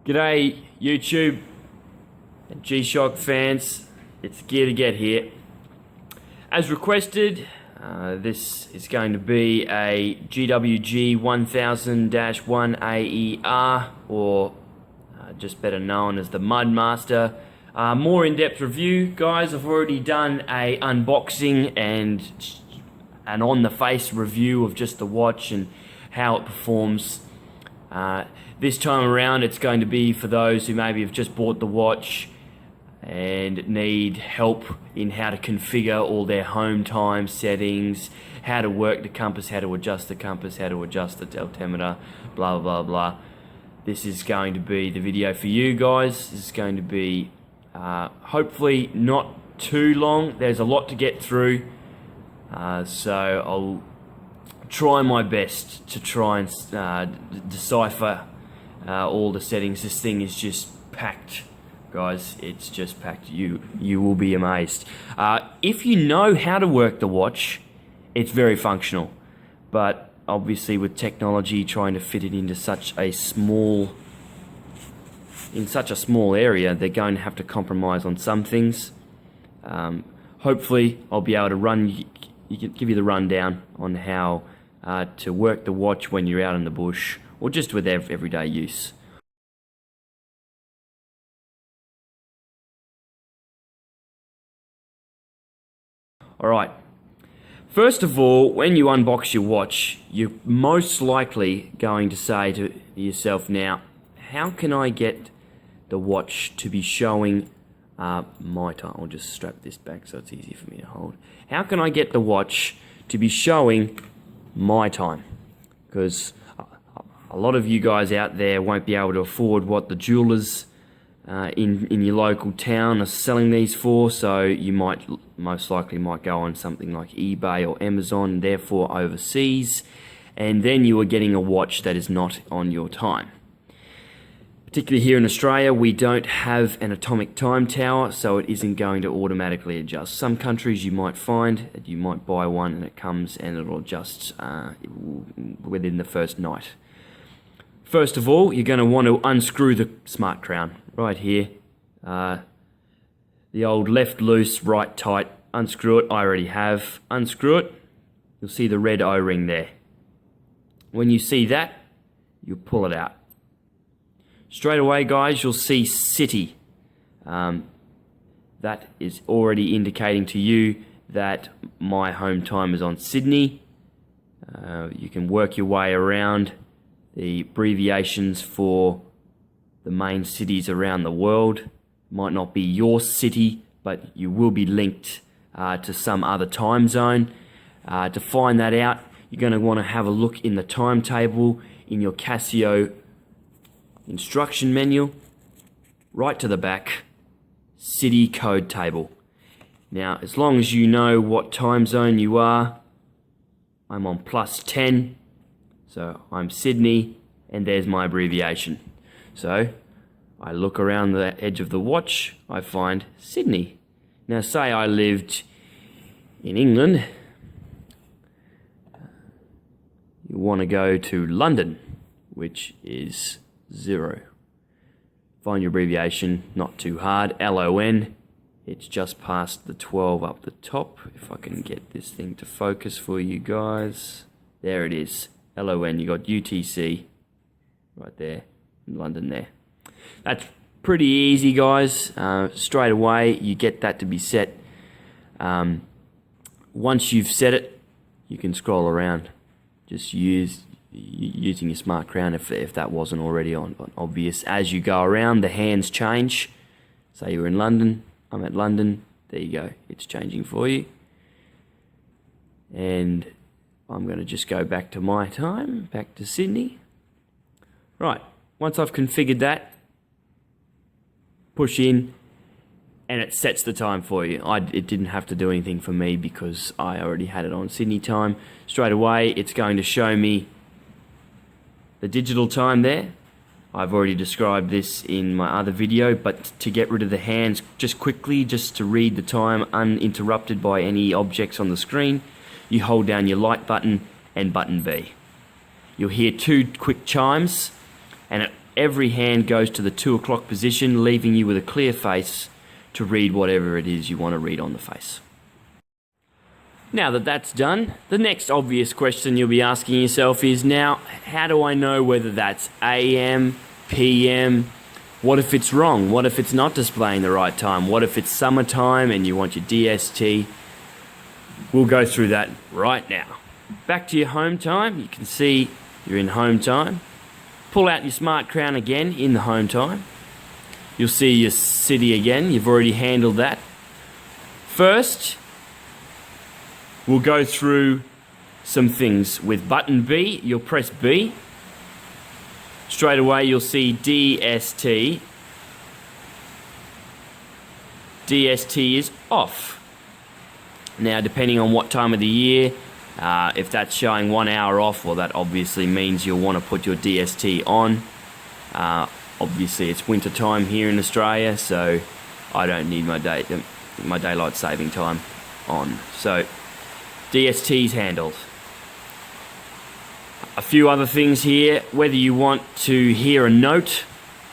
G'day YouTube and G-Shock fans, it's TheGearToGet here. As requested, this is going to be a GWG 1000-1 AER, or just better known as the Mudmaster. More in-depth review, guys. I've already done a unboxing and an on-the-face review of just the watch and how it performs. This time around it's going to be for those who maybe have just bought the watch and need help in how to configure all their home time settings, how to work the compass, how to adjust the compass, how to adjust the altimeter, blah blah blah. This is going to be the video for you guys. This is going to be hopefully not too long. There's a lot to get through, so I'll try my best to try and decipher all the settings. This thing is just packed, guys. It's just packed. You will be amazed. If you know how to work the watch, it's very functional, but obviously with technology trying to fit it into such a small area, they're going to have to compromise on some things. Hopefully I'll be able to give you the rundown on how to work the watch when you're out in the bush or just with everyday use. Alright, first of all, when you unbox your watch, you're most likely going to say to yourself, now, how can I get the watch to be showing my time? I'll just strap this back so it's easy for me to hold. How can I get the watch to be showing my time? Because a lot of you guys out there won't be able to afford what the jewelers in your local town are selling these for, so you most likely might go on something like eBay or Amazon, and therefore overseas, and then you are getting a watch that is not on your time. Particularly here in Australia, we don't have an atomic time tower, so it isn't going to automatically adjust. Some countries you might find that you might buy one and it comes and it'll adjust within the first night. First of all, you're going to want to unscrew the smart crown right here. The old left loose, right tight. Unscrew it. I already have. Unscrew it. You'll see the red O-ring there. When you see that, you pull it out. Straight away, guys, you'll see city. That is already indicating to you that my home time is on Sydney. You can work your way around the abbreviations for the main cities around the world. Might not be your city, but you will be linked to some other time zone. To find that out, you're going to want to have a look in the timetable in your Casio instruction manual, right to the back, city code table. Now, as long as you know what time zone you are, I'm on +10, so I'm Sydney, and there's my abbreviation. So I look around the edge of the watch, I find Sydney. Now say I lived in England, you want to go to London, which is 0. Find your abbreviation, not too hard, LON. It's just past the 12 up the top. If I can get this thing to focus for you guys. There it is, LON. You got UTC right there, in London there. That's pretty easy, guys. Straight away, you get that to be set. Once you've set it, you can scroll around. Just using your smart crown if that wasn't already obvious. As you go around, the hands change. Say you're in London, I'm at London. There you go. It's changing for you. And I'm going to just go back to my time, back to Sydney. Right, once I've configured that, push in, and it sets the time for you. It didn't have to do anything for me because I already had it on Sydney time. Straight away, it's going to show me the digital time there. I've already described this in my other video, but to get rid of the hands, just quickly, just to read the time uninterrupted by any objects on the screen, you hold down your light button and button B. You'll hear 2 quick chimes, and every hand goes to the 2 o'clock position, leaving you with a clear face to read whatever it is you want to read on the face. Now that that's done, the next obvious question you'll be asking yourself is, now, how do I know whether that's AM, PM? What if it's wrong? What if it's not displaying the right time? What if it's summertime and you want your DST? We'll go through that right now. Back to your home time, you can see you're in home time. Pull out your smart crown again in the home time. You'll see your city again, you've already handled that. First, we'll go through some things. With button B, you'll press B. Straight away you'll see DST. DST is off. Now, depending on what time of the year, if that's showing 1 hour off, well, that obviously means you'll want to put your DST on. Obviously, it's winter time here in Australia, so I don't need my daylight saving time on. So, DST's handled. A few other things here, whether you want to hear a note,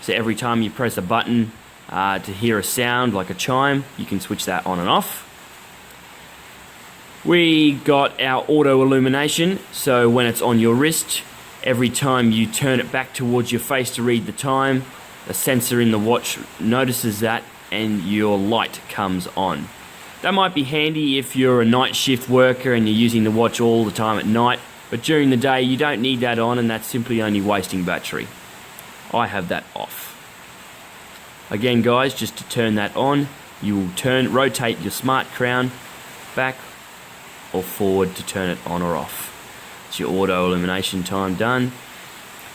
so every time you press a button to hear a sound like a chime, you can switch that on and off. We got our auto illumination, so when it's on your wrist, every time you turn it back towards your face to read the time, the sensor in the watch notices that and your light comes on. That might be handy if you're a night shift worker and you're using the watch all the time at night, but during the day you don't need that on, and that's simply only wasting battery. I have that off. Again guys, just to turn that on, you will rotate your smart crown back or forward to turn it on or off. It's your auto illumination time done.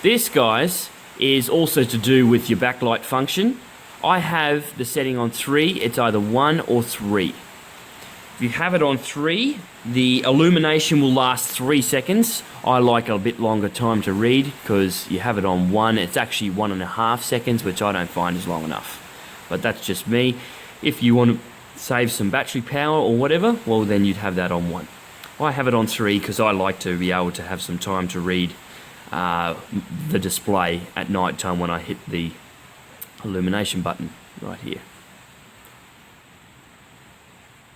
This, guys, is also to do with your backlight function. I have the setting on 3. It's either 1 or 3. If you have it on 3, the illumination will last 3 seconds. I like a bit longer time to read because you have it on 1. It's actually 1.5 seconds, which I don't find is long enough. But that's just me. If you want to save some battery power or whatever, well then you'd have that on 1. I have it on 3 because I like to be able to have some time to read the display at night time when I hit the illumination button right here.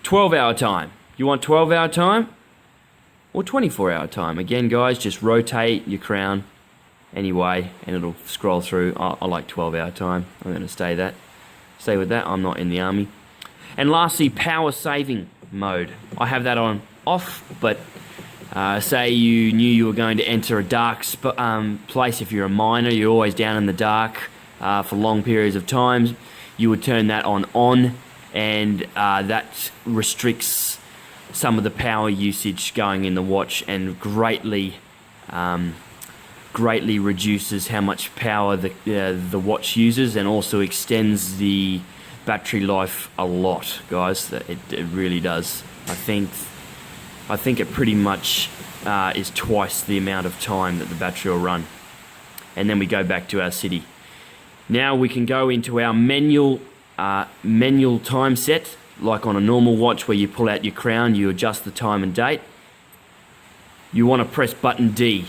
12-hour time. You want 12-hour time or 24-hour time? Again guys, just rotate your crown anyway and it'll scroll through. I like 12-hour time. I'm going to stay with that. I'm not in the army. And lastly, power saving mode. I have that on off, but say you knew you were going to enter a dark place. If you're a miner, you're always down in the dark for long periods of time. You would turn that on, and that restricts some of the power usage going in the watch and greatly reduces how much power the watch uses, and also extends the battery life a lot, guys. It really does. I think it pretty much is twice the amount of time that the battery will run. And then we go back to our city. Now we can go into our manual time set, like on a normal watch where you pull out your crown, you adjust the time and date. You want to press button D.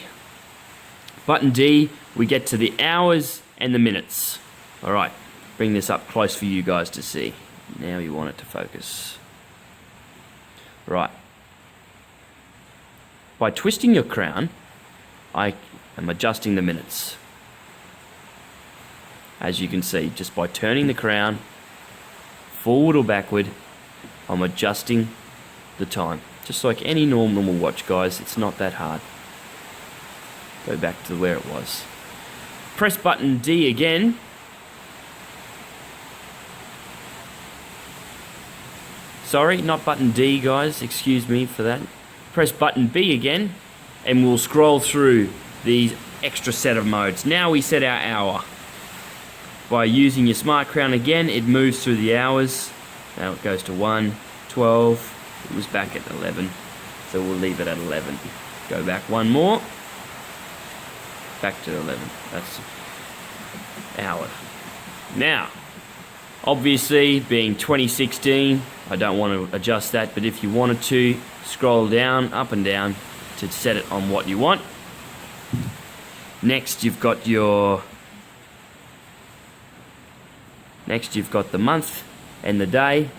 Button D, we get to the hours and the minutes. Alright, bring this up close for you guys to see. Now you want it to focus. Right. By twisting your crown, I am adjusting the minutes. As you can see, just by turning the crown forward or backward, I'm adjusting the time. Just like any normal watch, guys. It's not that hard. Go back to where it was. Press button D again. Sorry, not button D, guys. Excuse me for that. Press button B again, and we'll scroll through these extra set of modes. Now we set our hour. By using your smart crown again, it moves through the hours. Now it goes to 1, 12. It was back at 11, so we'll leave it at 11. Go back one more. Back to 11. That's hour. Now, obviously, being 2016, I don't want to adjust that, but if you wanted to, scroll down, up and down, to set it on what you want. Next, you've got your Next you've got the month and the day.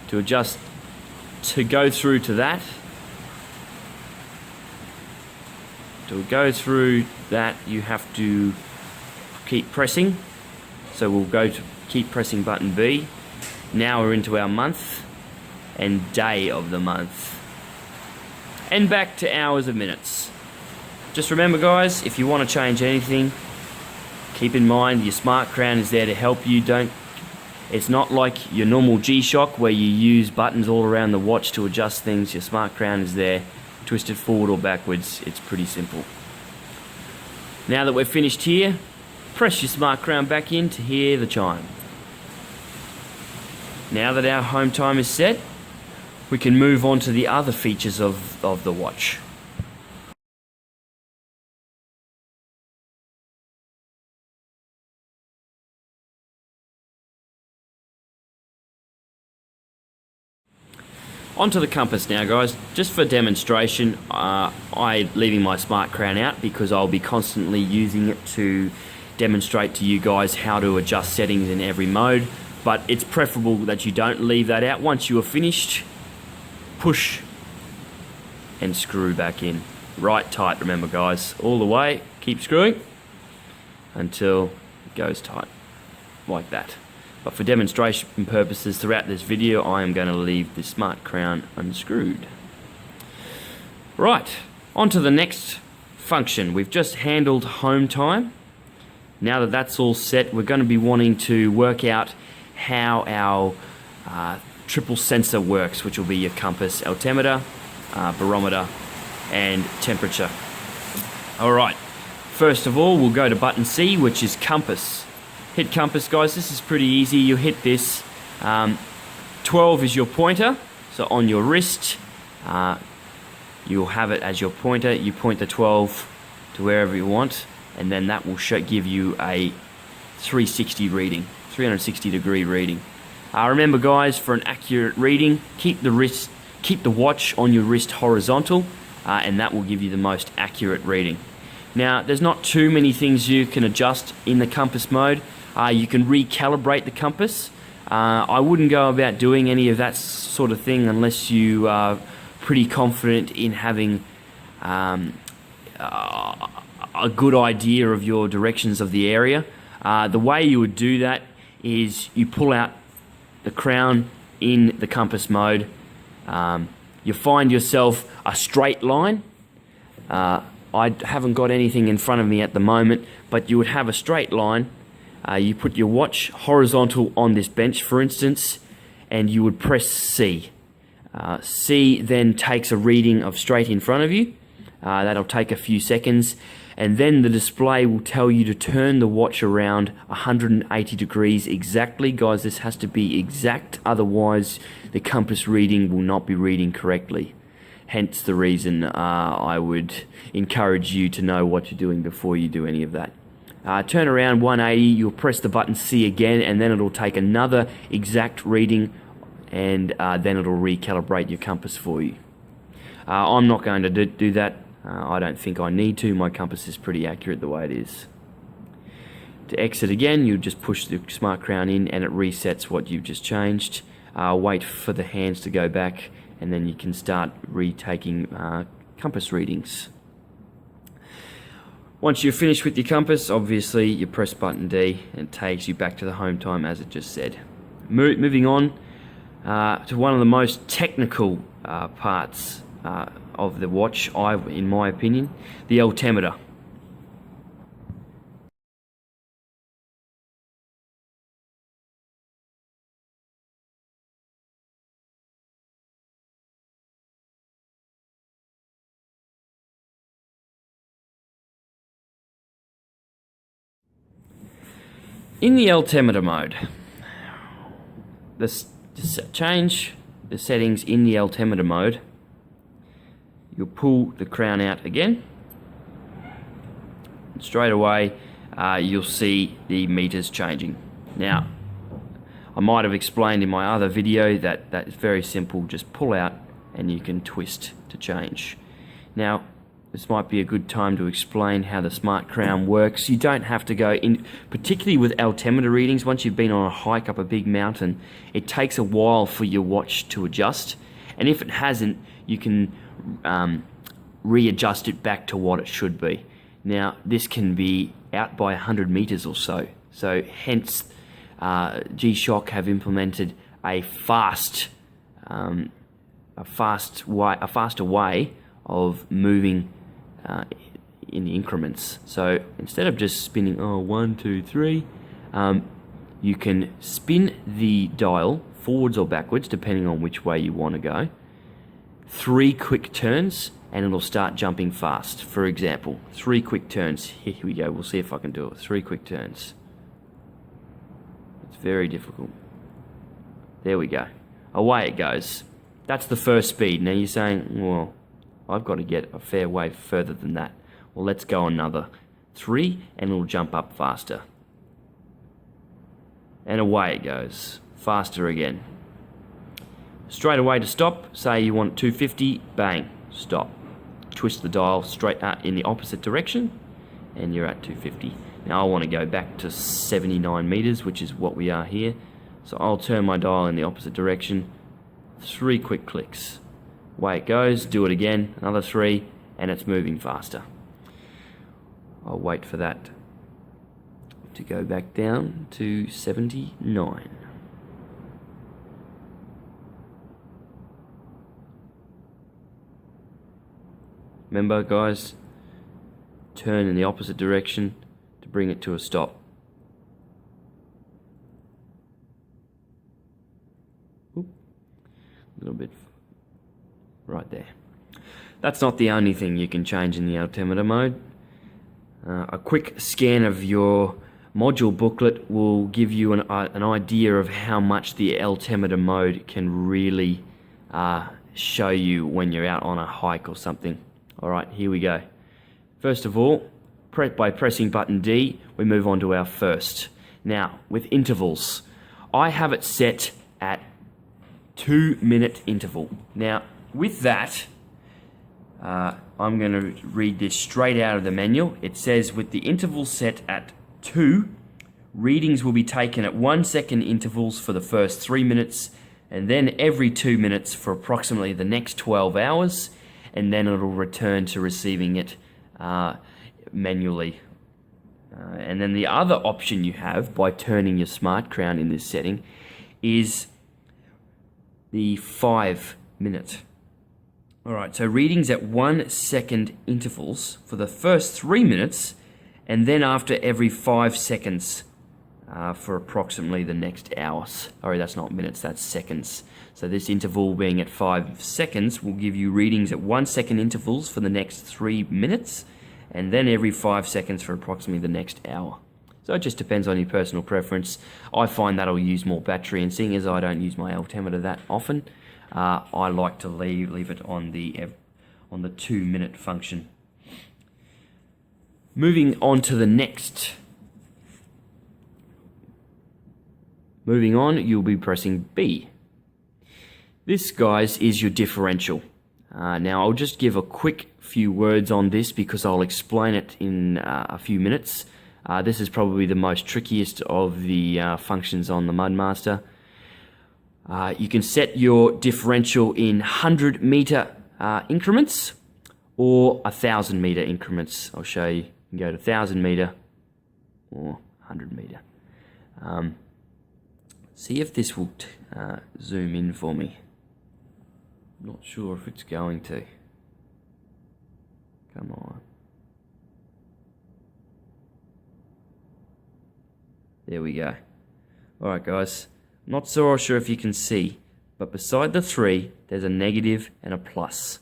To adjust, to go through to that, you have to keep pressing. So we'll go to keep pressing button B. Now we're into our month and day of the month. And back to hours of minutes. Just remember guys, if you want to change anything, keep in mind your smart crown is there to help you. It's not like your normal G-Shock where you use buttons all around the watch to adjust things. Your smart crown is there, twist it forward or backwards. It's pretty simple. Now that we're finished here, press your smart crown back in to hear the chime. Now that our home time is set, we can move on to the other features of the watch. Onto the compass now guys. Just for demonstration, I'm leaving my smart crown out because I'll be constantly using it to demonstrate to you guys how to adjust settings in every mode, but it's preferable that you don't leave that out. Once you are finished, push and screw back in. Right tight, remember guys, all the way, keep screwing until it goes tight, like that. But for demonstration purposes throughout this video, I am going to leave the smart crown unscrewed. Right, on to the next function. We've just handled home time. Now that that's all set, we're going to be wanting to work out how our triple sensor works, which will be your compass, altimeter, barometer, and temperature. Alright, first of all, we'll go to button C, which is compass. Hit compass guys, this is pretty easy. You hit this, 12 is your pointer, so on your wrist, you'll have it as your pointer. You point the 12 to wherever you want, and then that will give you a 360 reading, 360 degree reading. Remember guys, for an accurate reading, keep the watch on your wrist horizontal, and that will give you the most accurate reading. Now, there's not too many things you can adjust in the compass mode. You can recalibrate the compass. I wouldn't go about doing any of that sort of thing unless you are pretty confident in having a good idea of your directions of the area. The way you would do that is you pull out the crown in the compass mode. You find yourself a straight line. I haven't got anything in front of me at the moment, but you would have a straight line. You put your watch horizontal on this bench, for instance, and you would press C. C then takes a reading of straight in front of you. That'll take a few seconds, and then the display will tell you to turn the watch around 180 degrees exactly. Guys, this has to be exact, otherwise the compass reading will not be reading correctly. Hence the reason I would encourage you to know what you're doing before you do any of that. Turn around 180, you'll press the button C again, and then it'll take another exact reading, and then it'll recalibrate your compass for you. I'm not going to do that. I don't think I need to. My compass is pretty accurate the way it is. To exit again, you just push the smart crown in and it resets what you've just changed. Wait for the hands to go back, and then you can start retaking compass readings. Once you're finished with your compass, obviously you press button D and it takes you back to the home time as it just said. Moving on to one of the most technical parts of the watch, in my opinion, the altimeter. In the altimeter mode, change the settings in the altimeter mode. You'll pull the crown out again. Straight away, you'll see the meters changing. Now, I might have explained in my other video that is very simple. Just pull out and you can twist to change. Now, this might be a good time to explain how the smart crown works. You don't have to go in, particularly with altimeter readings. Once you've been on a hike up a big mountain, it takes a while for your watch to adjust. And if it hasn't, you can readjust it back to what it should be. Now, this can be out by 100 meters or so. So hence, G-Shock have implemented a faster way of moving in increments. So instead of just spinning 1, 2, 3, you can spin the dial forwards or backwards depending on which way you want to go. 3 quick turns and it'll start jumping fast. For example, 3 quick turns. Here we go. We'll see if I can do it. 3 quick turns. It's very difficult. There we go. Away it goes. That's the first speed. Now you're saying, well, I've got to get a fair way further than that. Well, let's go another 3 and it'll jump up faster. And away it goes. Faster again. Straight away to stop. Say you want 250, bang, stop. Twist the dial straight in the opposite direction and you're at 250. Now I want to go back to 79 meters, which is what we are here. So I'll turn my dial in the opposite direction. 3 quick clicks. Away it goes. Do it again. Another 3 and it's moving faster. I'll wait for that to go back down to 79. Remember, guys, turn in the opposite direction to bring it to a stop. Oop. A little bit right there. That's not the only thing you can change in the altimeter mode. A quick scan of your module booklet will give you an idea of how much the altimeter mode can really show you when you're out on a hike or something. Alright, here we go. First of all, by pressing button D, we move on to our first. Now, with intervals, I have it set at 2-minute interval. Now, with that, I'm going to read this straight out of the manual. It says, with the interval set at 2, readings will be taken at 1-second intervals for the first 3 minutes, and then every 2 minutes for approximately the next 12 hours, and then it'll return to receiving it manually. And then the other option you have by turning your smart crown in this setting is the 5-minute. Alright, so readings at 1-second intervals for the first 3 minutes, and then after every 5 seconds for approximately the next hour. Sorry, that's not minutes, that's seconds. So this interval being at 5 seconds will give you readings at 1-second intervals for the next 3 minutes, and then every 5 seconds for approximately the next hour. So it just depends on your personal preference. I find that'll use more battery, and seeing as I don't use my altimeter that often, I like to leave it on the 2-minute function. Moving on to the next. Moving on, you'll be pressing B. This, guys, is your differential. Now, I'll just give a quick few words on this because I'll explain it in a few minutes. This is probably the most trickiest of the functions on the Mudmaster. You can set your differential in 100-meter increments or 1,000-meter increments. I'll show you. You can go to 1,000-meter or 100-meter. See if this will zoom in for me. Not sure if it's going to. Come on. There we go. Alright, guys. Not so sure if you can see, but beside the 3, there's a negative and a plus.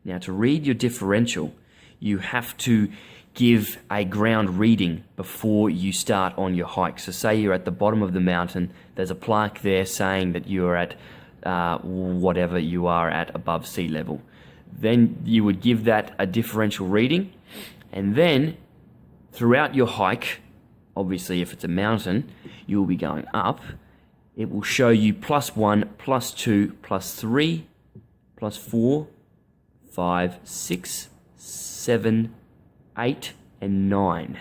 Now, to read your differential, you have to give a ground reading before you start on your hike. So say you're at the bottom of the mountain, there's a plaque there saying that you're at whatever you are at above sea level. Then you would give that a differential reading, and then throughout your hike, obviously if it's a mountain, you will be going up. It will show you +1, +2, +3, +4, 5, 6, 7, 8, and 9.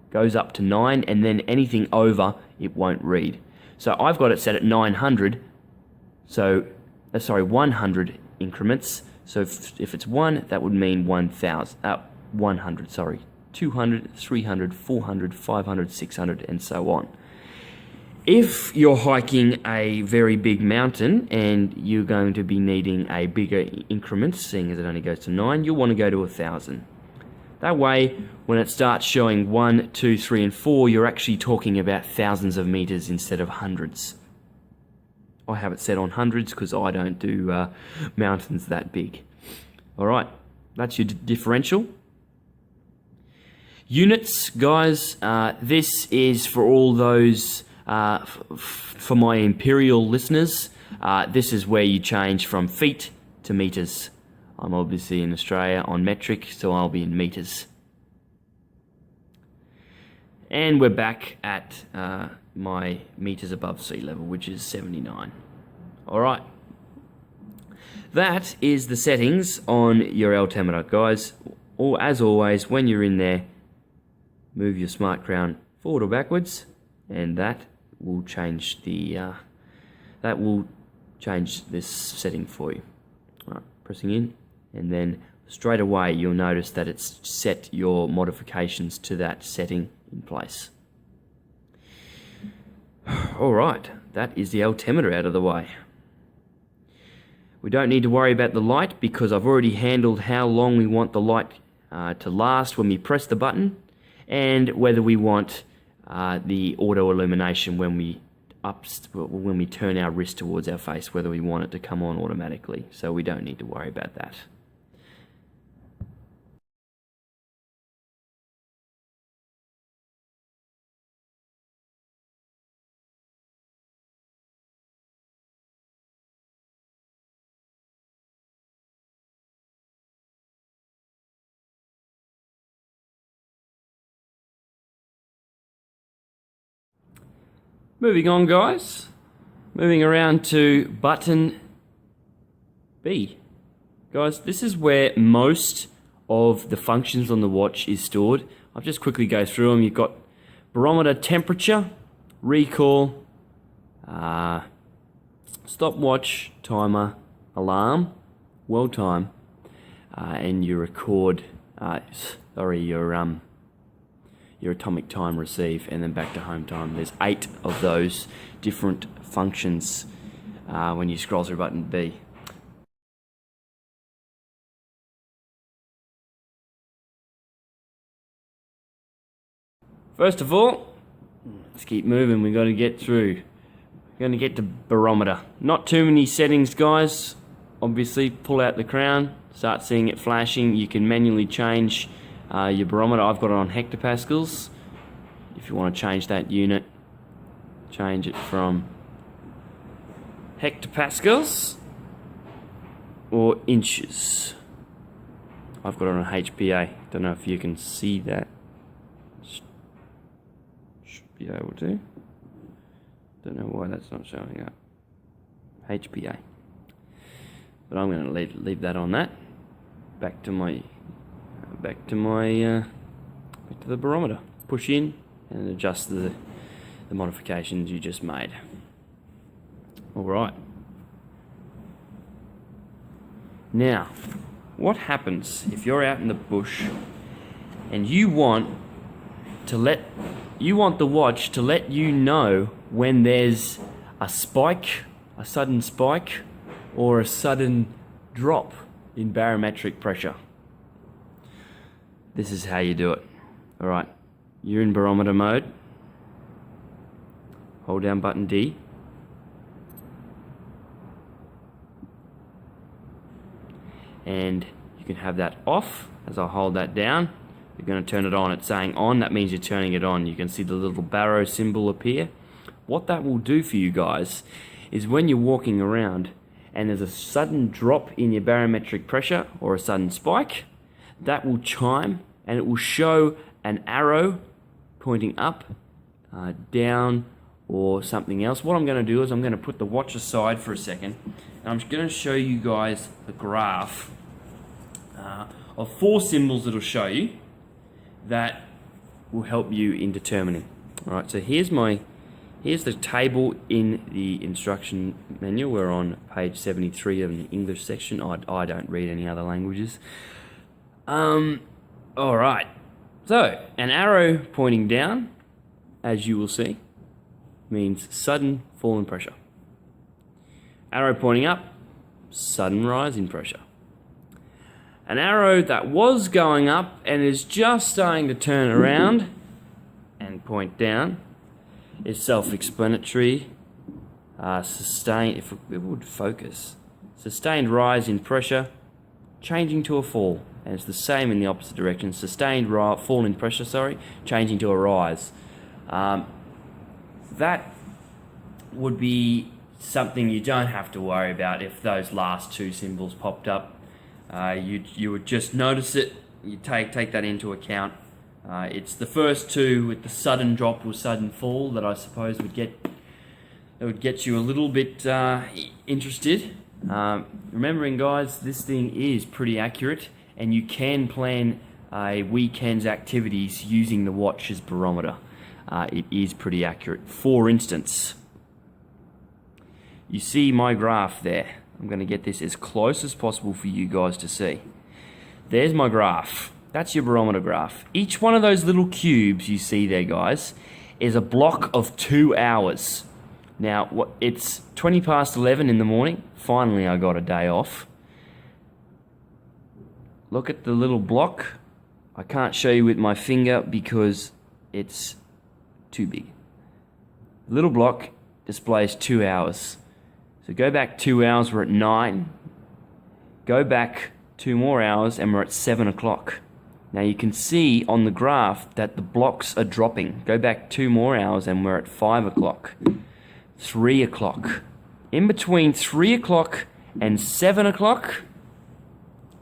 Goes up to 9, and then anything over, it won't read. So I've got it set at 900, so, 100 increments. So if it's 1, that would mean 100, sorry. 200, 300, 400, 500, 600, and so on. If you're hiking a very big mountain and you're going to be needing a bigger increment, seeing as it only goes to 9, you'll want to go to 1,000. That way, when it starts showing 1, 2, 3, and 4, you're actually talking about thousands of meters instead of hundreds. I have it set on hundreds because I don't do mountains that big. Alright, that's your differential. Units, guys, this is for all those, for my imperial listeners, this is where you change from feet to meters. I'm obviously in Australia on metric, so I'll be in meters. And we're back at my meters above sea level, which is 79. Alright. That is the settings on your altimeter, guys. Or as always, when you're in there, move your smart crown forward or backwards, and that will change the this setting for you. Alright, pressing in, and then straight away you'll notice that it's set your modifications to that setting in place. Alright, that is the altimeter out of the way. We don't need to worry about the light because I've already handled how long we want the light to last when we press the button, and whether we want the auto illumination when we turn our wrist towards our face, whether we want it to come on automatically. So we don't need to worry about that. Moving on, guys. Moving around to button B. Guys, this is where most of the functions on the watch is stored. I'll just quickly go through them. You've got barometer temperature, recall, stopwatch, timer, alarm, world time, and your record, your atomic time receive, and then back to home time. There's 8 of those different functions when you scroll through button B. First of all, let's keep moving. We've got to get through. We're going to get to barometer. Not too many settings, guys. Obviously, pull out the crown, start seeing it flashing. You can manually change your barometer. I've got it on hectopascals. If you want to change that unit, change it from hectopascals or inches. I've got it on HPA. Don't know if you can see that. Should be able to. Don't know why that's not showing up. HPA. But I'm going to leave that on that. Back to the barometer. Push in and adjust the modifications you just made. Alright. Now, what happens if you're out in the bush and you want the watch to let you know when there's a spike, a sudden spike, or a sudden drop in barometric pressure? This is how you do it. Alright, you're in barometer mode. Hold down button D. And you can have that off. As I hold that down, you're going to turn it on. It's saying on, that means you're turning it on. You can see the little barrow symbol appear. What that will do for you guys is when you're walking around and there's a sudden drop in your barometric pressure or a sudden spike, that will chime and it will show an arrow pointing up, down, or something else. What I'm going to do is I'm going to put the watch aside for a second, and I'm going to show you guys the graph of 4 symbols it'll show you that will help you in determining. Alright, so here's the table in the instruction manual. We're on page 73 of the English section. I don't read any other languages. Alright, so an arrow pointing down, as you will see, means sudden fall in pressure. Arrow pointing up, sudden rise in pressure. An arrow that was going up and is just starting to turn around and point down is self-explanatory. Sustained, if it would focus, sustained rise in pressure, changing to a fall, and it's the same in the opposite direction. Sustained fall in pressure, changing to a rise. That would be something you don't have to worry about if those last 2 symbols popped up. You would just notice it. You take that into account. It's the first 2 with the sudden drop or sudden fall that I suppose would get you a little bit interested. Remembering, guys, this thing is pretty accurate, and you can plan a weekend's activities using the watch's barometer. It is pretty accurate. For instance, you see my graph there. I'm going to get this as close as possible for you guys to see. There's my graph. That's your barometer graph. Each one of those little cubes you see there, guys, is a block of 2 hours. Now, it's 20 past 11 in the morning. Finally, I got a day off. Look at the little block. I can't show you with my finger because it's too big. The little block displays 2 hours. So go back 2 hours, we're at 9. Go back 2 more hours and we're at 7 o'clock. Now you can see on the graph that the blocks are dropping. Go back 2 more hours and we're at 5 o'clock. 3 o'clock. In between 3 o'clock and 7 o'clock,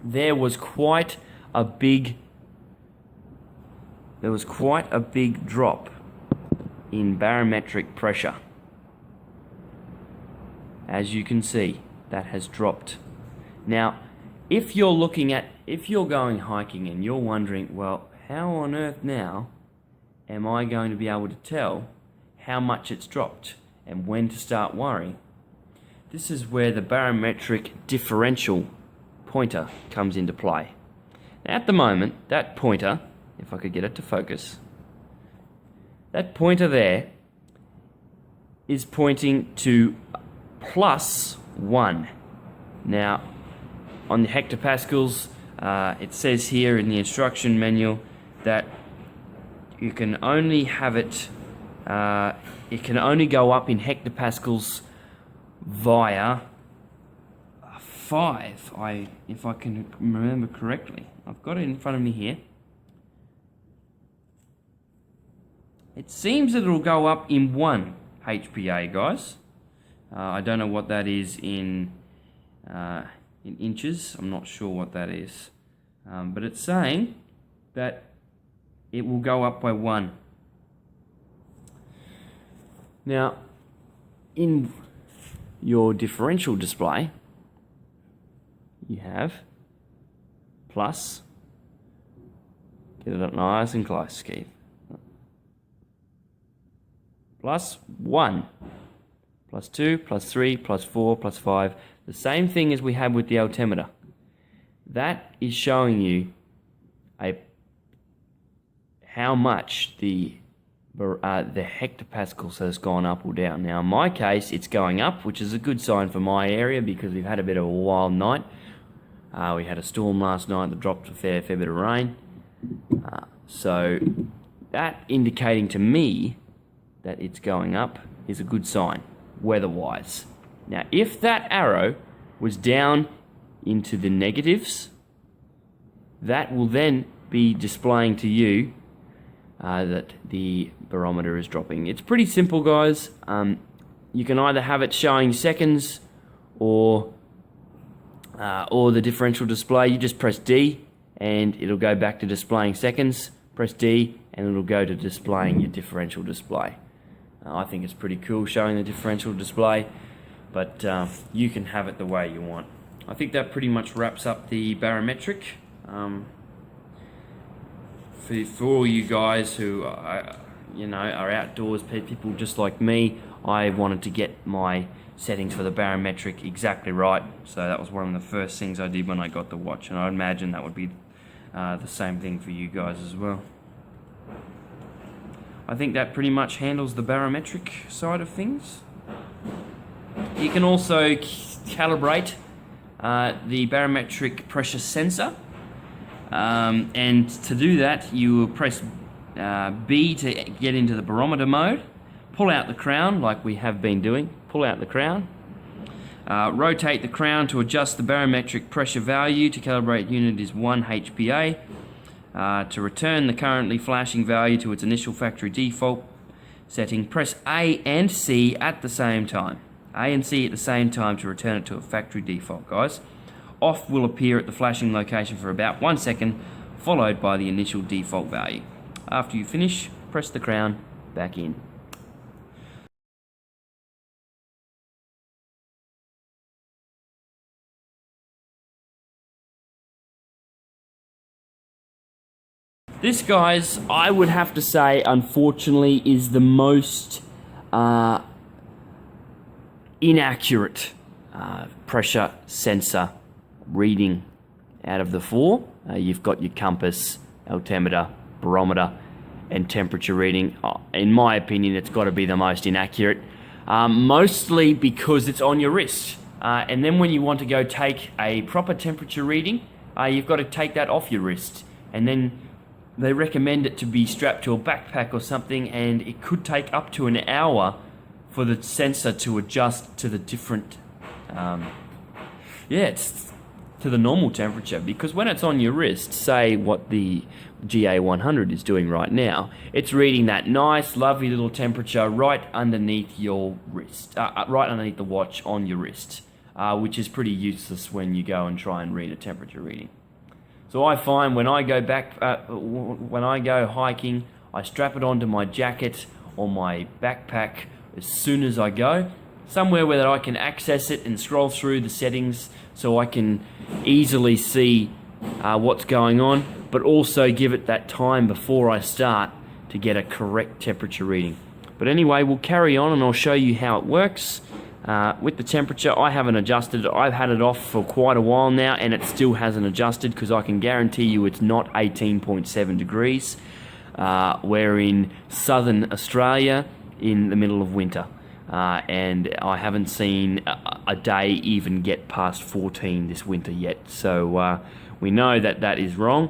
there was quite a big drop in barometric pressure. As you can see, that has dropped. Now, if you're going hiking and you're wondering, well, how on earth now am I going to be able to tell how much it's dropped and when to start worrying? This is where the barometric differential pointer comes into play. Now, at the moment, that pointer, if I could get it to focus, that pointer there is pointing to +1. Now, on the hectopascals, it says here in the instruction manual that you can only have it can only go up in hectopascals via 5, if I can remember correctly. I've got it in front of me here. It seems that it'll go up in 1 HPA, guys. I don't know what that is in inches. I'm not sure what that is. But it's saying that it will go up by 1. Now, in your differential display, you have plus, get it up nice and close, Keith, +1, +2, +3, +4, +5, the same thing as we had with the altimeter. That is showing you how much the hectopascals has gone up or down. Now, in my case, it's going up, which is a good sign for my area because we've had a bit of a wild night. We had a storm last night that dropped a fair bit of rain. So that indicating to me that it's going up is a good sign, weather-wise. Now, if that arrow was down into the negatives, that will then be displaying to you that the barometer is dropping. It's pretty simple, guys. You can either have it showing seconds or the differential display. You just press D and it'll go back to displaying seconds. Press D and it'll go to displaying your differential display. I think it's pretty cool showing the differential display, but you can have it the way you want. I think that pretty much wraps up the barometric. For all you guys who are, are outdoors people just like me, I wanted to get my settings for the barometric exactly right, so that was one of the first things I did when I got the watch, and I imagine that would be the same thing for you guys as well. I think that pretty much handles the barometric side of things. You can also calibrate the barometric pressure sensor, and to do that you will press B to get into the barometer mode, pull out the crown like we have been doing, pull out the crown, rotate the crown to adjust the barometric pressure value. To calibrate unit is 1 HPA. To return the currently flashing value to its initial factory default setting, press A and C at the same time. A and C at the same time to return it to a factory default, guys. Off will appear at the flashing location for about 1 second, followed by the initial default value. After you finish, press the crown back in. This, guys, I would have to say, unfortunately, is the most inaccurate pressure sensor reading out of the four. You've got your compass, altimeter, barometer, and temperature reading. In my opinion, it's got to be the most inaccurate, mostly because it's on your wrist. And then when you want to go take a proper temperature reading, you've got to take that off your wrist, and then they recommend it to be strapped to a backpack or something, and it could take up to an hour for the sensor to adjust to the different, it's to the normal temperature. Because when it's on your wrist, say what the GA100 is doing right now, it's reading that nice, lovely little temperature right underneath your wrist, right underneath the watch on your wrist, which is pretty useless when you go and try and read a temperature reading. So I find when I go when I go hiking, I strap it onto my jacket or my backpack as soon as I go, somewhere where I can access it and scroll through the settings so I can easily see what's going on, but also give it that time before I start to get a correct temperature reading. But anyway, we'll carry on and I'll show you how it works. With the temperature, I haven't adjusted it. I've had it off for quite a while now and it still hasn't adjusted, because I can guarantee you it's not 18.7 degrees. We're in southern Australia in the middle of winter, and I haven't seen a day even get past 14 this winter yet. So we know that that is wrong.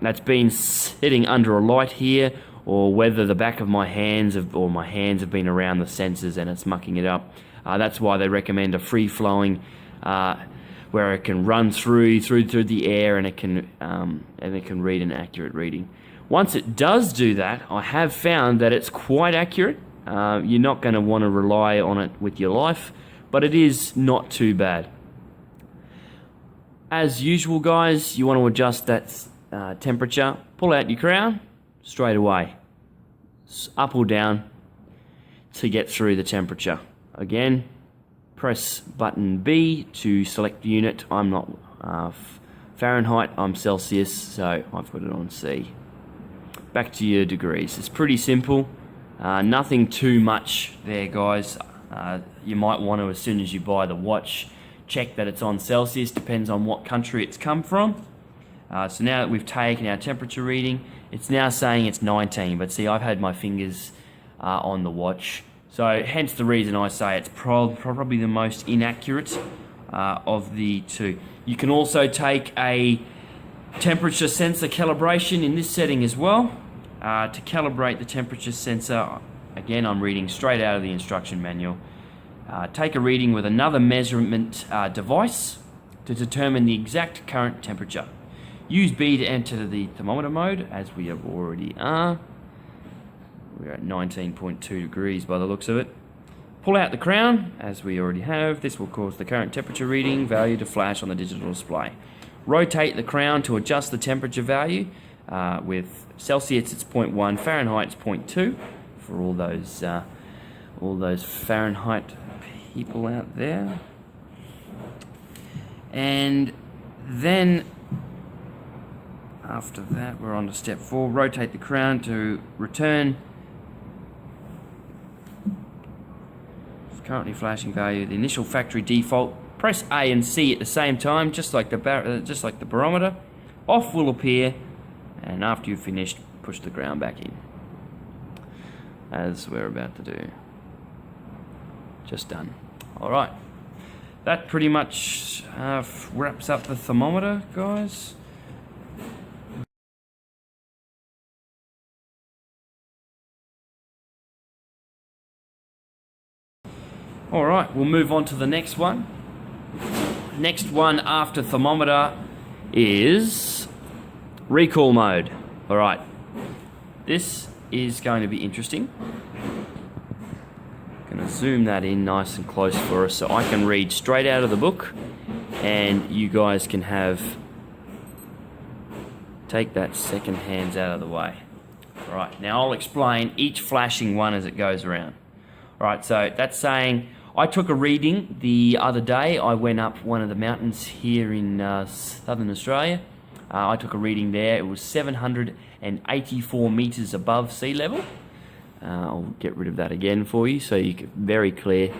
That's been sitting under a light here, or whether the back of my hands have been around the sensors and it's mucking it up. That's why they recommend a free-flowing, where it can run through the air and it can read an accurate reading. Once it does do that, I have found that it's quite accurate. You're not going to want to rely on it with your life, but it is not too bad. As usual, guys, you want to adjust that temperature. Pull out your crown straight away, up or down, to get through the temperature. Again, press button B to select the unit. I'm not Fahrenheit, I'm Celsius, so I've got it on C. Back to your degrees. It's pretty simple, nothing too much there, guys. You might want to, as soon as you buy the watch, check that it's on Celsius. Depends on what country it's come from. So now that we've taken our temperature reading, it's now saying it's 19, but see, I've had my fingers on the watch, so hence the reason I say it's probably the most inaccurate of the two. You can also take a temperature sensor calibration in this setting as well. To calibrate the temperature sensor, again, I'm reading straight out of the instruction manual. Take a reading with another measurement device to determine the exact current temperature. Use B to enter the thermometer mode, as we already are. We're at 19.2 degrees by the looks of it. Pull out the crown, as we already have. This will cause the current temperature reading value to flash on the digital display. Rotate the crown to adjust the temperature value. With Celsius it's 0.1, Fahrenheit it's 0.2, for all those Fahrenheit people out there. And then After that, we're on to step 4. Rotate the crown to return. It's currently flashing value. The initial factory default. Press A and C at the same time, just like the barometer. Off will appear, and after you've finished, push the ground back in, as we're about to do. Just done. All right. That pretty much wraps up the thermometer, guys. All right, we'll move on to the next one. Next one after thermometer is recall mode. All right, this is going to be interesting. I'm going to zoom that in nice and close for us so I can read straight out of the book, and you guys can take that second hands out of the way. All right, now I'll explain each flashing one as it goes around. All right, so that's saying I took a reading the other day. I went up one of the mountains here in southern Australia. I took a reading there. It was 784 meters above sea level. I'll get rid of that again for you so you get very clear.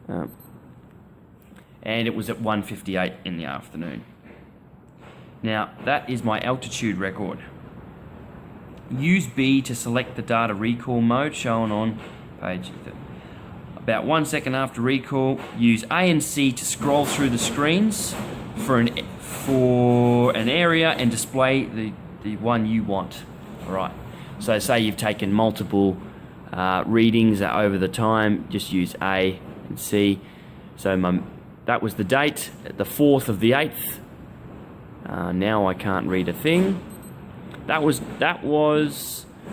And it was at 1:58 in the afternoon. Now, that is my altitude record. Use B to select the data recall mode shown on page 30. About 1 second after recall, use A and C to scroll through the screens for an area and display the one you want. All right. So say you've taken multiple readings over the time, just use A and C. So that was the date, the 4th of the 8th. Now I can't read a thing. That was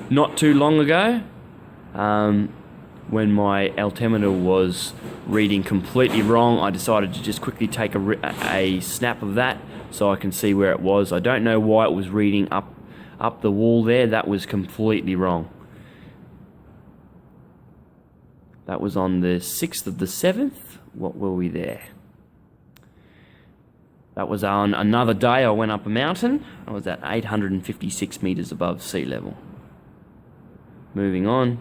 not too long ago. When my altimeter was reading completely wrong, I decided to just quickly take a snap of that so I can see where it was. I don't know why it was reading up the wall there. That was completely wrong. That was on the 6th of the 7th. What were we there? That was on another day I went up a mountain. I was at 856 meters above sea level. Moving on.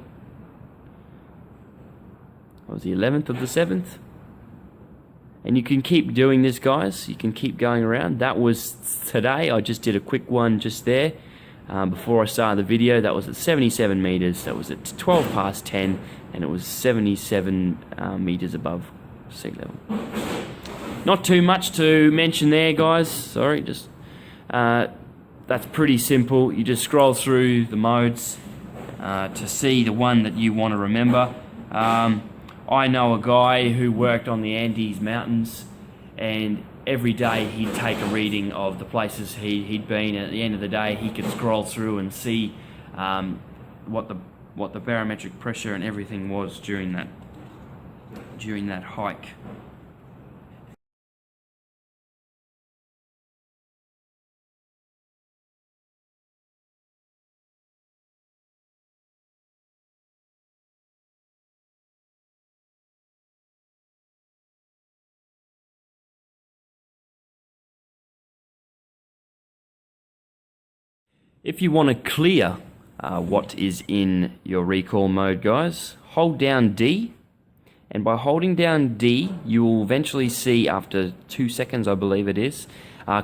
That was the 11th of the 7th. And you can keep doing this, guys. You can keep going around. That was today. I just did a quick one just there before I started the video. That was at 77 meters. That was at 12 past 10, and it was 77 meters above sea level. Not too much to mention there, guys. Sorry, just that's pretty simple. You just scroll through the modes to see the one that you want to remember. I know a guy who worked on the Andes Mountains, and every day he'd take a reading of the places he'd been, and at the end of the day he could scroll through and see what the barometric pressure and everything was during that hike. If you want to clear what is in your recall mode, guys, hold down D, and by holding down D, you will eventually see after 2 seconds, I believe it is,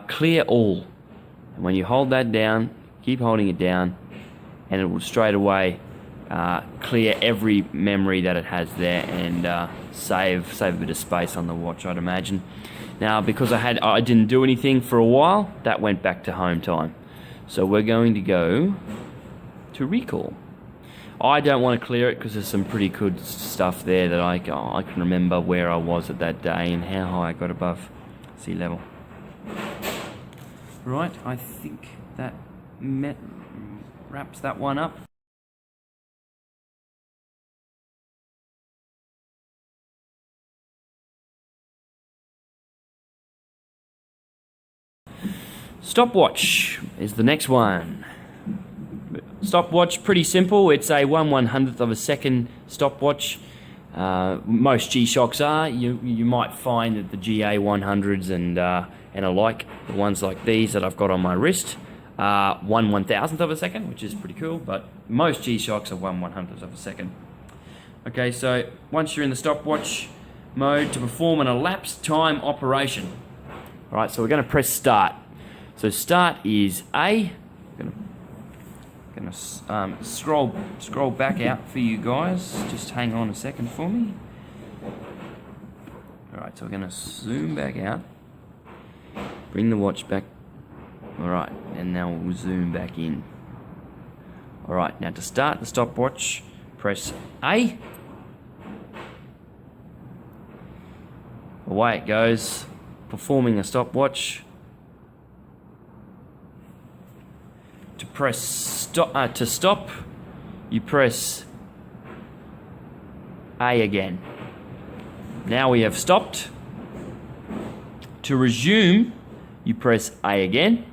clear all. And when you hold that down, keep holding it down, and it will straight away clear every memory that it has there and save a bit of space on the watch, I'd imagine. Now, because I didn't do anything for a while, that went back to home time. So we're going to go to recall. I don't want to clear it because there's some pretty good stuff there that I can remember where I was at that day and how high I got above sea level. Right, I think that wraps that one up. Stopwatch is the next one. Stopwatch, pretty simple. It's a 1/100th of a second stopwatch. Most G-Shocks are. You might find that the GA100s and alike, the ones like these that I've got on my wrist, 1/1000th of a second, which is pretty cool, but most G-Shocks are 1/100th of a second. Okay, so once you're in the stopwatch mode, to perform an elapsed time operation. Alright, so we're going to press start. So start is A. I'm going to scroll back out for you guys. Just hang on a second for me. Alright, so we're going to zoom back out. Bring the watch back. Alright, and now we'll zoom back in. Alright, now to start the stopwatch, press A. Away it goes, performing a stopwatch. To press stop, to stop, you press A again. Now we have stopped. To resume, you press A again.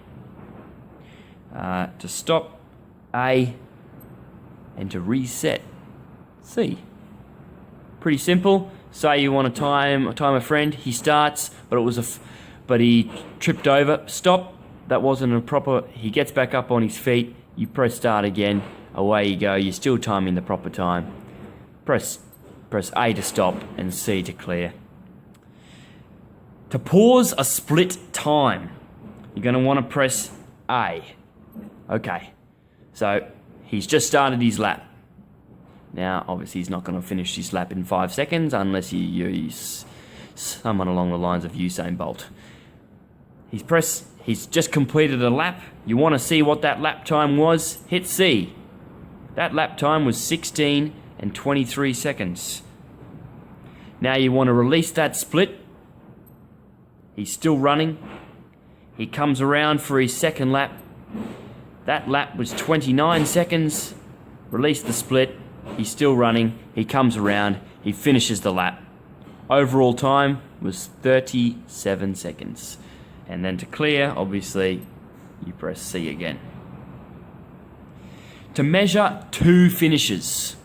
To stop, A, and to reset, C. Pretty simple. Say you want to time a friend. He starts, but he tripped over. Stop. That wasn't a proper. He gets back up on his feet. You press start again. Away you go. You're still timing the proper time. Press A to stop and C to clear. To pause a split time, you're going to want to press A. Okay. So he's just started his lap. Now, obviously, he's not going to finish his lap in 5 seconds unless you use someone along the lines of Usain Bolt. He's just completed a lap. You want to see what that lap time was? Hit C. That lap time was 16 and 23 seconds. Now you want to release that split. He's still running. He comes around for his second lap. That lap was 29 seconds. Release the split. He's still running. He comes around. He finishes the lap. Overall time was 37 seconds. And then to clear, obviously, you press C again. To measure two finishes.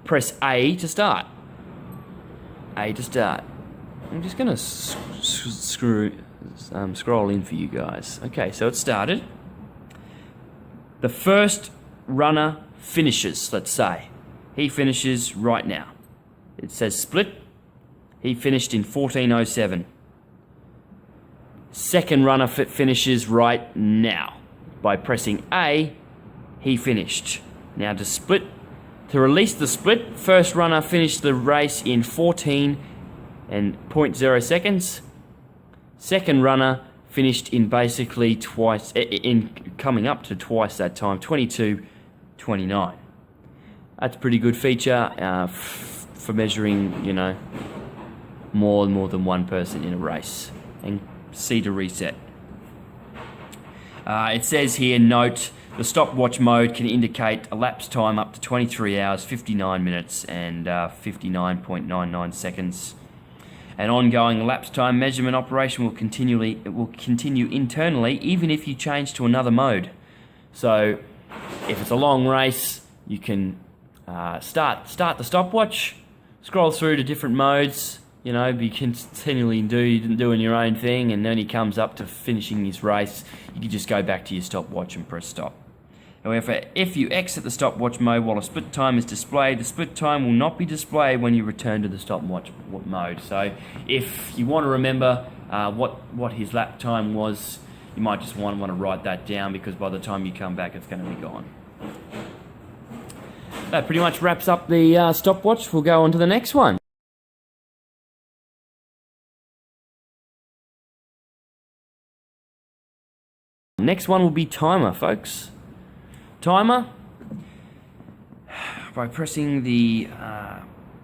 Press A to start. A to start. I'm just going to scroll in for you guys. Okay, so it started. The first runner finishes, let's say. He finishes right now. It says split. He finished in 14:07. Second runner finishes right now. By pressing A, he finished. Now to split. To release the split, first runner finished the race in 14.0 seconds. Second runner finished in basically twice, in coming up to twice that time, 22:29. That's a pretty good feature for measuring, you know, more than one person in a race. And C to reset. It says here, note, the stopwatch mode can indicate elapsed time up to 23 hours, 59 minutes, and 59.99 seconds. An ongoing elapsed time measurement operation will continue internally, even if you change to another mode. So, if it's a long race, you can start the stopwatch, scroll through to different modes. You know, be continually doing your own thing, and then he comes up to finishing his race. You can just go back to your stopwatch and press stop. However, if you exit the stopwatch mode while a split time is displayed, the split time will not be displayed when you return to the stopwatch mode. So, if you want to remember what his lap time was, you might just want to write that down, because by the time you come back, it's going to be gone. That pretty much wraps up the stopwatch. We'll go on to the next one. Next one will be timer, folks. Timer, by pressing the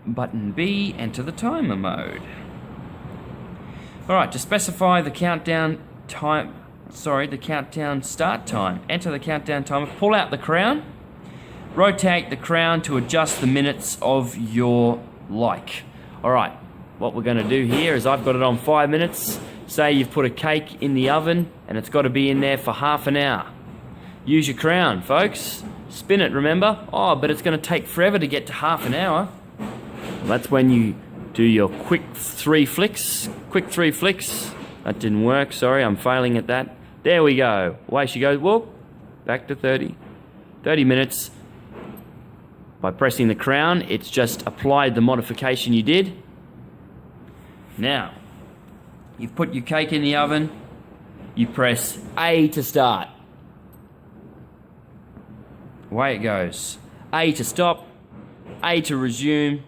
button B, enter the timer mode. Alright, to specify the countdown start time, enter the countdown timer, pull out the crown, rotate the crown to adjust the minutes of your like. Alright, what we're going to do here is I've got it on 5 minutes. Say you've put a cake in the oven and it's got to be in there for half an hour. Use your crown, folks. spin it, remember? Oh, but it's going to take forever to get to half an hour. Well, that's when you do your quick 3 flicks. Quick 3 flicks. That didn't work, sorry, I'm failing at that. There we go. Away she goes. Whoop. Back to 30. 30 minutes. By pressing the crown, it's just applied the modification you did. Now, you've put your cake in the oven. You press A to start. Away it goes. A to stop. A to resume.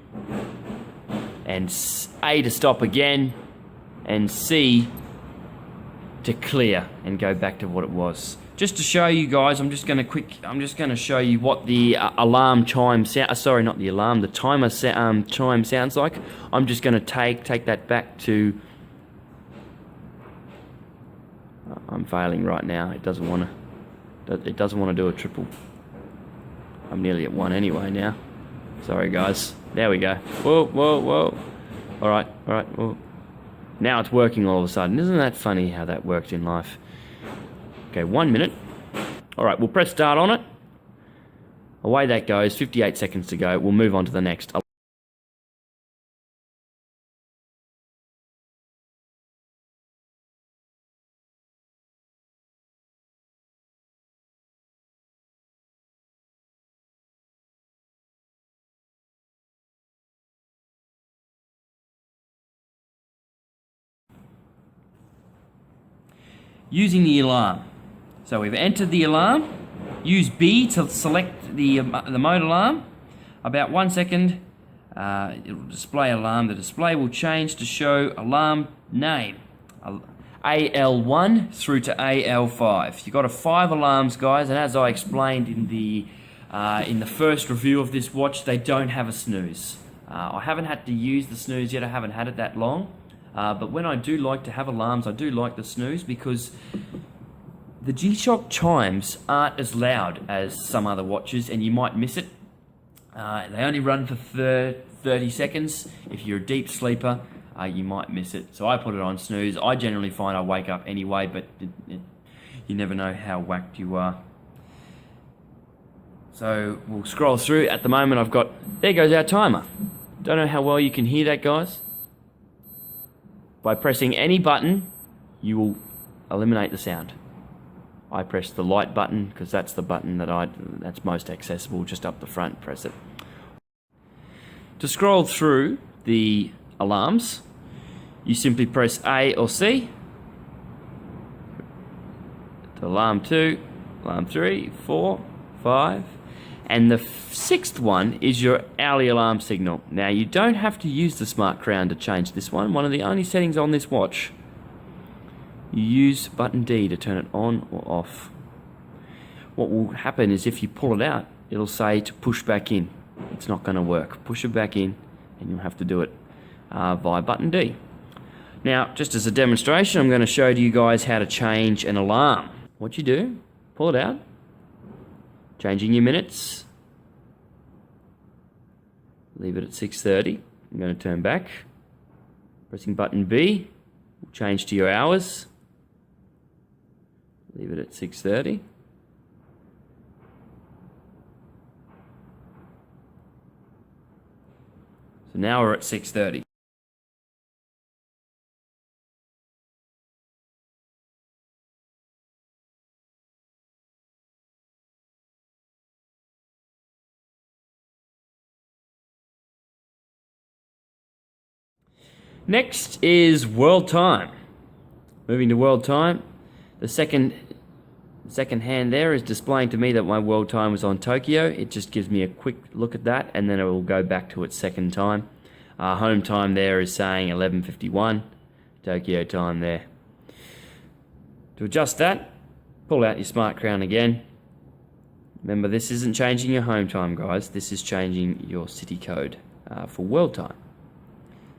And A to stop again. And C to clear and go back to what it was. Just to show you guys, I'm just going to show you what the alarm chime sound. Sorry, not the alarm. The timer chime sounds like. I'm just going to take that back to. I'm failing right now. It doesn't want to. It doesn't want to do a triple. I'm nearly at 1 anyway now. Sorry guys. There we go. Whoa, whoa, whoa. All right. Whoa. Now it's working all of a sudden. Isn't that funny how that worked in life? Okay, 1 minute. Alright, we'll press start on it. Away that goes, 58 seconds to go. We'll move on to the next. Using the alarm. So we've entered the alarm. Use B to select the mode alarm. About 1 second, it will display alarm. The display will change to show alarm name. AL1 through to AL5. You've got 5 alarms, guys, and as I explained in the first review of this watch, they don't have a snooze. I haven't had to use the snooze yet. I haven't had it that long. But when I do like to have alarms, I do like the snooze because the G-Shock chimes aren't as loud as some other watches and you might miss it. They only run for 30 seconds. If you're a deep sleeper, you might miss it. So I put it on snooze. I generally find I wake up anyway, but you never know how whacked you are. So we'll scroll through. At the moment I've got, there goes our timer. Don't know how well you can hear that, guys. By pressing any button, you will eliminate the sound. I press the light button because that's the button that's most accessible, just up the front. Press it. To scroll through the alarms, you simply press A or C. To alarm 2, alarm 3, 4, 5, and the 6th one is your hourly alarm signal. Now you don't have to use the smart crown to change this one. One of the only settings on this watch. You use button D to turn it on or off. What will happen is if you pull it out, it'll say to push back in. It's not going to work. Push it back in and you'll have to do it via button D. Now, just as a demonstration, I'm going to show you guys how to change an alarm. What you do, pull it out, changing your minutes, leave it at 6:30. I'm going to turn back, pressing button B, will change to your hours. Leave it at 6:30. So now we're at 6:30. Next is world time. Moving to world time. The second hand there is displaying to me that my world time was on Tokyo. It just gives me a quick look at that and then it will go back to its second time. Home time there is saying 11:51. Tokyo time there. To adjust that, pull out your smart crown again. Remember, this isn't changing your home time, guys. This is changing your city code for world time.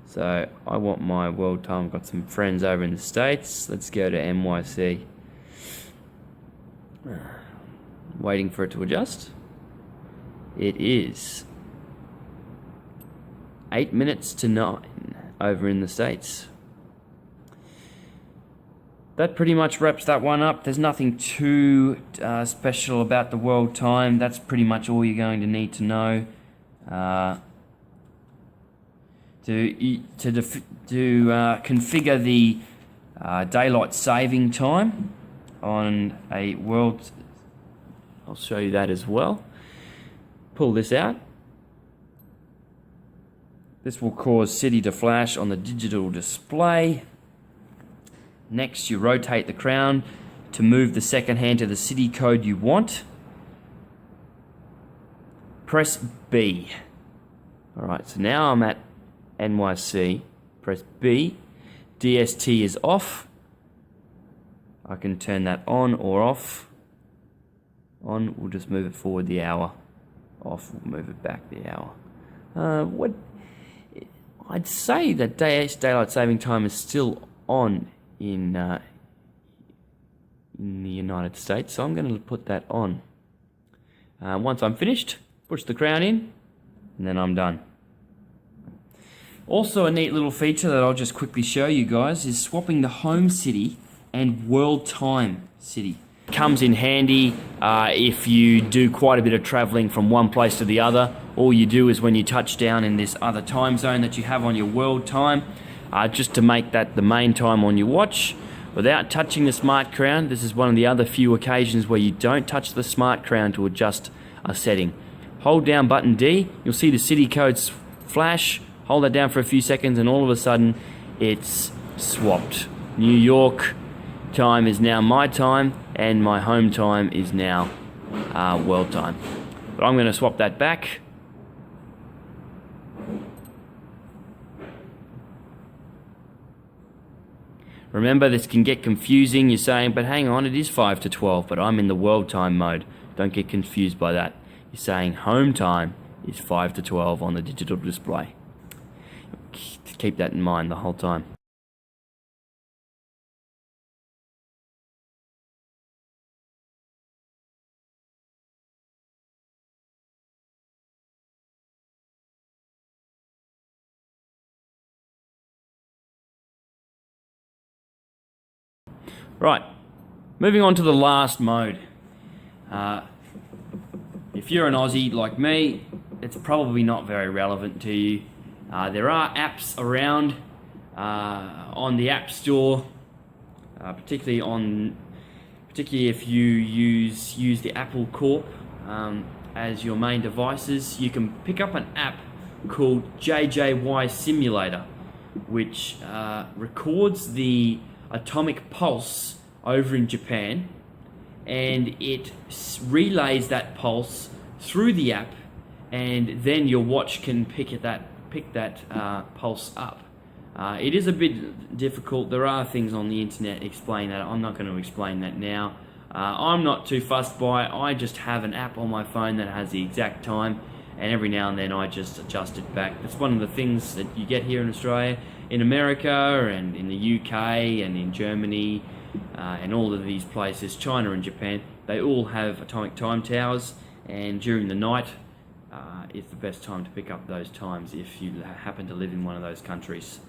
So I want my world time. I've got some friends over in the States. Let's go to NYC. Waiting for it to adjust. It is 8 minutes to 9 over in the States. that pretty much wraps that one up. There's nothing too special about the world time. That's pretty much all you're going to need to know. To configure the daylight saving time on a world, I'll show you that as well. Pull this out. This will cause city to flash on the digital display. Next, you rotate the crown to move the second hand to the city code you want. Press B. Alright, so now I'm at NYC. Press B. DST is off. I can turn that on or off. On, we'll just move it forward the hour. Off, we'll move it back the hour. I'd say that daylight saving time is still on in the United States, so I'm going to put that on. Once I'm finished, push the crown in, and then I'm done. Also, a neat little feature that I'll just quickly show you guys is swapping the home city and world time city. Comes in handy if you do quite a bit of traveling from one place to the other. All you do is when you touch down in this other time zone that you have on your world time, just to make that the main time on your watch without touching the smart crown. This is one of the other few occasions where you don't touch the smart crown to adjust a setting. Hold down button D, you'll see the city codes flash. Hold that down for a few seconds and all of a sudden it's swapped. New York time is now my time and my home time is now world time. But I'm going to swap that back. Remember, this can get confusing. You're saying, but hang on, it is 5 to 12, but I'm in the world time mode. Don't get confused by that. You're saying home time is 5 to 12 on the digital display. Keep that in mind the whole time. Right, moving on to the last mode. If you're an Aussie like me, it's probably not very relevant to you. There are apps around on the App Store, particularly if you use the Apple Corp as your main devices. You can pick up an app called JJY Simulator, which records the atomic pulse over in Japan, and it relays that pulse through the app, and then your watch can pick that pulse up. It is a bit difficult. There are things on the internet explain that. I'm not going to explain that now. I'm not too fussed by it. I just have an app on my phone that has the exact time, and every now and then I just adjust it back. That's one of the things that you get here in Australia. In America and in the UK and in Germany and all of these places, China and Japan, they all have atomic time towers, and during the night is the best time to pick up those times if you happen to live in one of those countries.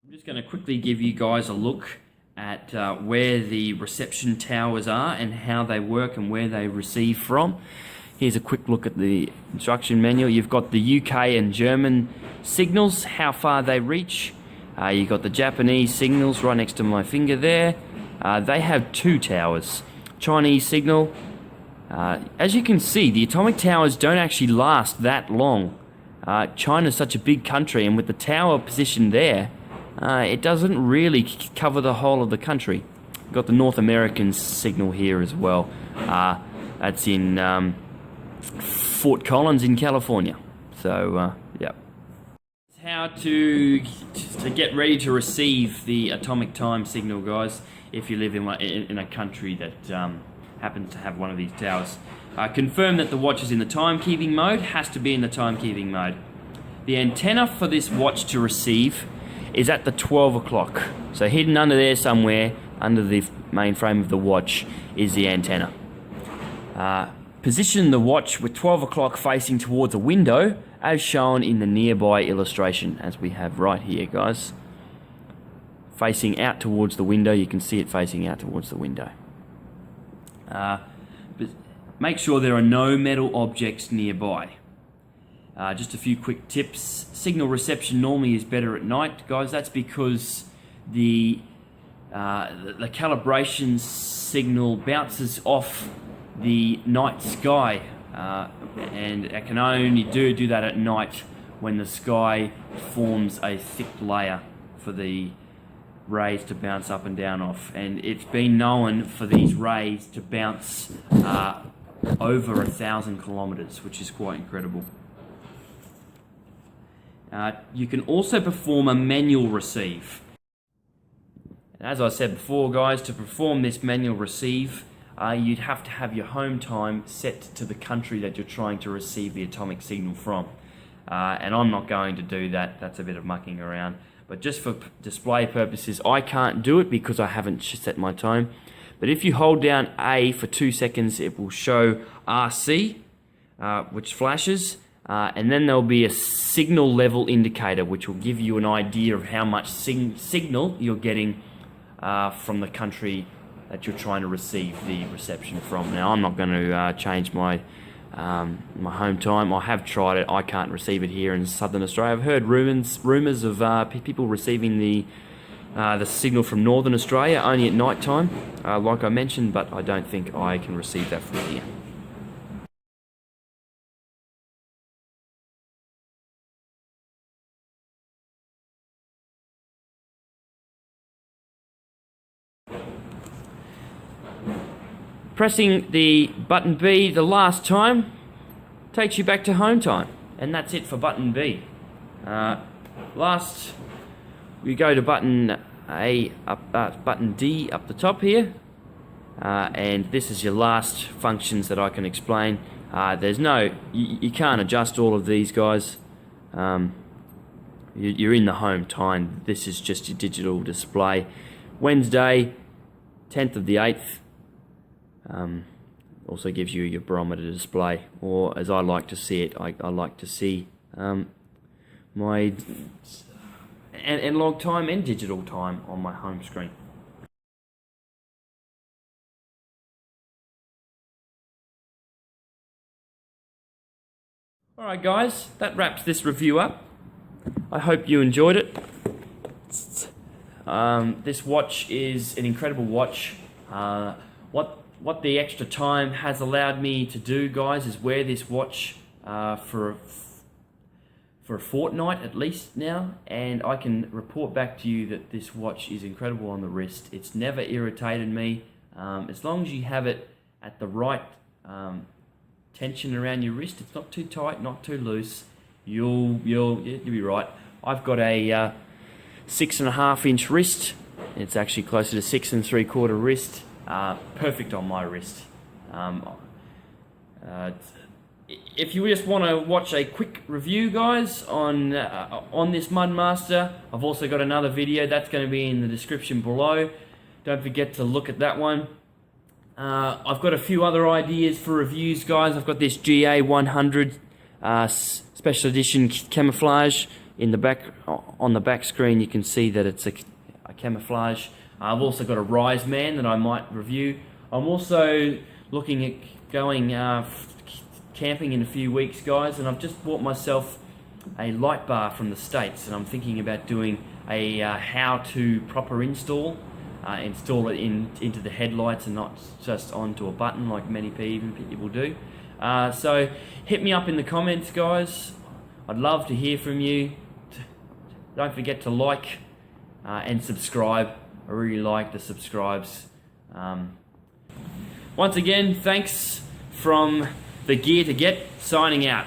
I'm just going to quickly give you guys a look at where the reception towers are and how they work and where they receive from. Here's a quick look at the instruction manual. You've got the UK and German signals, how far they reach. You've got the Japanese signals right next to my finger there. They have 2 towers. Chinese signal. As you can see, the atomic towers don't actually last that long. China's such a big country, and with the tower positioned there, it doesn't really cover the whole of the country. You've got the North American signal here as well. That's in Fort Collins in California. So, yeah. How to get ready to receive the atomic time signal, guys, if you live in a country that happens to have one of these towers. Confirm that the watch is in the timekeeping mode. Has to be in the timekeeping mode. The antenna for this watch to receive is at the 12 o'clock. So hidden under there somewhere, under the main frame of the watch, is the antenna. Position the watch with 12 o'clock facing towards a window, as shown in the nearby illustration, as we have right here, guys. facing out towards the window. You can see it facing out towards the window. But make sure there are no metal objects nearby. Just a few quick tips. Signal reception normally is better at night, guys. That's because the calibration signal bounces off the night sky, and it can only do that at night when the sky forms a thick layer for the rays to bounce up and down off. And it's been known for these rays to bounce over 1,000 kilometers, which is quite incredible. You can also perform a manual receive. As I said before, guys, to perform this manual receive, you'd have to have your home time set to the country that you're trying to receive the atomic signal from. And I'm not going to do that. That's a bit of mucking around. But just for display purposes, I can't do it because I haven't set my time. But if you hold down A for 2 seconds, it will show RC, which flashes. And then there'll be a signal level indicator, which will give you an idea of how much signal you're getting from the country that you're trying to receive the reception from. Now, I'm not going to change my home time. I have tried it. I can't receive it here in Southern Australia. I've heard rumours of people receiving the signal from Northern Australia only at night time, like I mentioned, but I don't think I can receive that from here. Pressing the button B the last time takes you back to home time, and that's it for button B. Last, we go to button button D up the top here, and this is your last functions that I can explain. There's no, you can't adjust all of these, guys. You're in the home time. This is just your digital display. Wednesday, 10th of the 8th. Also gives you your barometer display, or as I like to see it, I like to see my analog time and digital time on my home screen. Alright guys, that wraps this review up. I hope you enjoyed it. This watch is an incredible watch. What the extra time has allowed me to do, guys, is wear this watch for a fortnight at least now, and I can report back to you that this watch is incredible on the wrist. It's never irritated me. As long as you have it at the right tension around your wrist, it's not too tight, not too loose, you'll be right. I've got a 6.5 inch wrist. It's actually closer to 6 3/4 wrist. Perfect on my wrist. If you just want to watch a quick review, guys, on this Mudmaster, I've also got another video that's going to be in the description below. Don't forget to look at that one. I've got a few other ideas for reviews, guys. I've got this GA100 special edition camouflage in the back. On the back screen, you can see that it's a camouflage. I've also got a Rise Man that I might review. I'm also looking at going camping in a few weeks, guys, and I've just bought myself a light bar from the States, and I'm thinking about doing a how-to proper install it into the headlights and not just onto a button like many people do. So hit me up in the comments, guys. I'd love to hear from you. Don't forget to like and subscribe. I really like the subscribes. Once again, thanks from TheGearToGet, signing out.